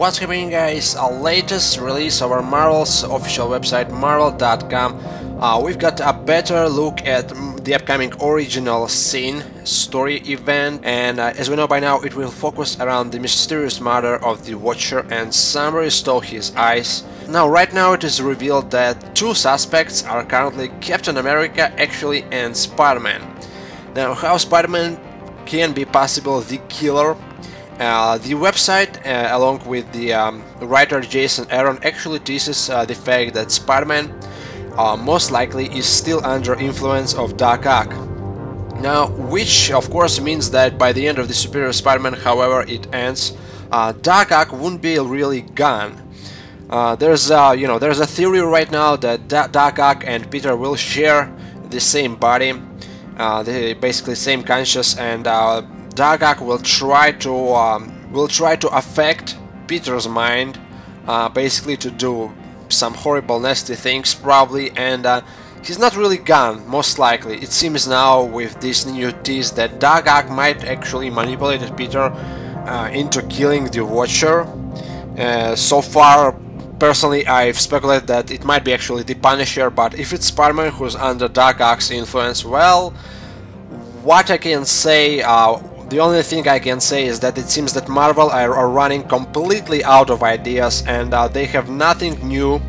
what's happening, guys? Our latest release of our Marvel's official website, Marvel.com. We've got a better look at the upcoming Original Sin story event, and as we know by now, it will focus around the mysterious murder of the Watcher and somebody stole his eyes. Now, right now it is revealed that two suspects are currently Captain America actually and Spider-Man. Now, how Spider-Man can be possible the killer? The website, along with the writer Jason Aaron, actually teases the fact that Spider-Man most likely is still under influence of Doc Ock. Now, which of course means that by the end of the Superior Spider-Man, however it ends, Doc Ock won't be really gone. There's a theory right now that Doc Ock and Peter will share the same body, basically same conscious, and Doc Ock will try to affect Peter's mind, basically to do some horrible, nasty things probably, and he's not really gone, most likely. It seems now with this new tease that Doc Ock might actually manipulate Peter into killing the Watcher. So far, personally, I've speculated that it might be actually the Punisher, but if it's Spider-Man who's under Doc Ock's influence, well, what I can say, the only thing I can say is that it seems that Marvel are running completely out of ideas, and they have nothing new.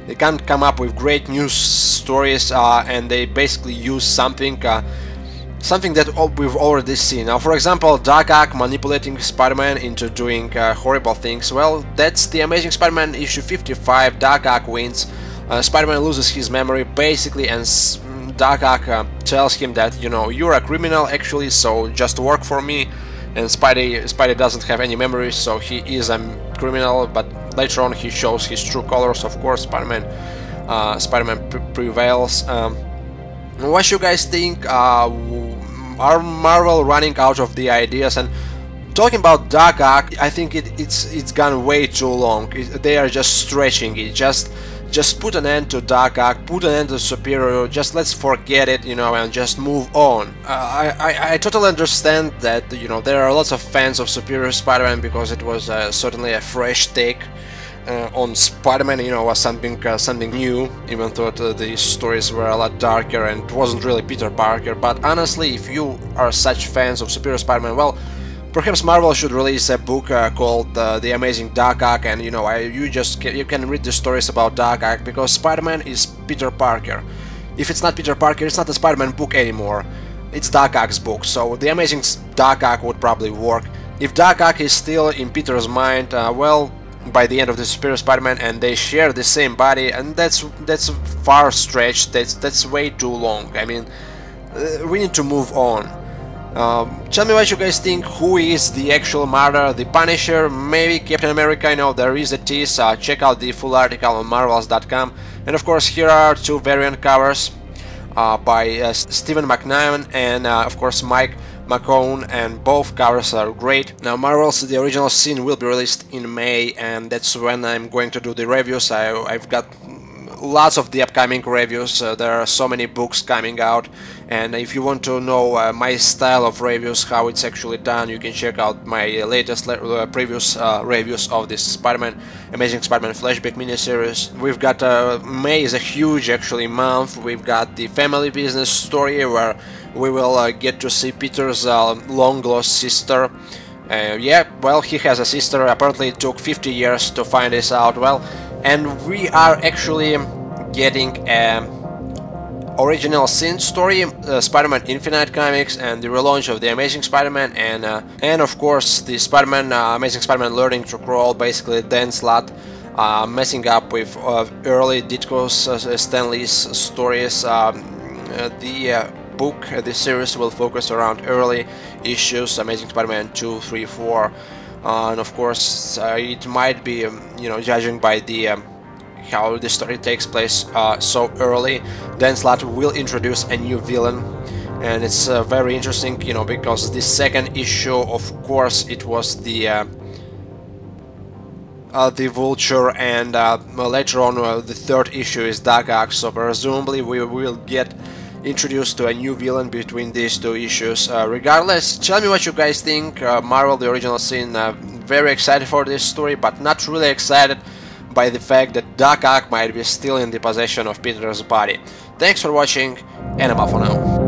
They can't come up with great news stories, and they basically use something that we've already seen. Now, for example, Doc Ock manipulating Spider-Man into doing horrible things. Well, that's the Amazing Spider-Man issue 55. Doc Ock wins. Spider-Man loses his memory basically, and Doc Ock tells him that, you know, you're a criminal actually, so just work for me. And Spidey doesn't have any memories, so he is a criminal. But later on, he shows his true colors. Of course, Spider-Man prevails. What you guys think? Are Marvel running out of the ideas? And talking about Doc Ock, I think it's gone way too long. They are just stretching it. Just put an end to Doc Ock, put an end to Superior, just let's forget it, you know, and just move on. I totally understand that, you know, there are lots of fans of Superior Spider-Man because it was certainly a fresh take on Spider-Man, you know, something new, even though the stories were a lot darker and it wasn't really Peter Parker. But honestly, if you are such fans of Superior Spider-Man, well, perhaps Marvel should release a book called The Amazing Doc Ock, and you know, you can read the stories about Doc Ock, because Spider-Man is Peter Parker. If it's not Peter Parker, it's not a Spider-Man book anymore. It's Doc Ock's book, so The Amazing Doc Ock would probably work. If Doc Ock is still in Peter's mind, well, by the end of the Superior Spider-Man, and they share the same body, and that's far stretched. That's way too long. I mean, we need to move on. Tell me what you guys think. Who is the actual murderer? The Punisher? Maybe Captain America? I know there is a tease. Check out the full article on Marvels.com. And of course, here are two variant covers by Stephen McNiven and of course Mike McCone, and both covers are great. Now, Marvel's The Original Sin will be released in May, and that's when I'm going to do the reviews. I've got lots of the upcoming reviews. There are so many books coming out, and if you want to know my style of reviews, how it's actually done, you can check out my latest previous reviews of this Amazing Spider-Man flashback miniseries. We've got May is a huge actually month. We've got the family business story where we will get to see Peter's long-lost sister. Yeah, well, he has a sister. Apparently it took 50 years to find this out. Well, and we are actually getting an Original Sin story, Spider-Man Infinite Comics, and the relaunch of the Amazing Spider-Man, and of course the Amazing Spider-Man learning to crawl, basically Dan Slott messing up with early Ditko's Stan Lee's stories. The series will focus around early issues, Amazing Spider-Man 2, 3, 4, and of course it might be, you know, judging by the how the story takes place so early, Dan Slott will introduce a new villain, and it's very interesting, you know, because the second issue, of course, it was the Vulture, and later on the third issue is Doc Ock, so presumably we will get introduced to a new villain between these two issues. Regardless, tell me what you guys think. Marvel The Original Sin, very excited for this story, but not really excited by the fact that Doc Ock might be still in the possession of Peter's body. Thanks for watching, and I'm off for now.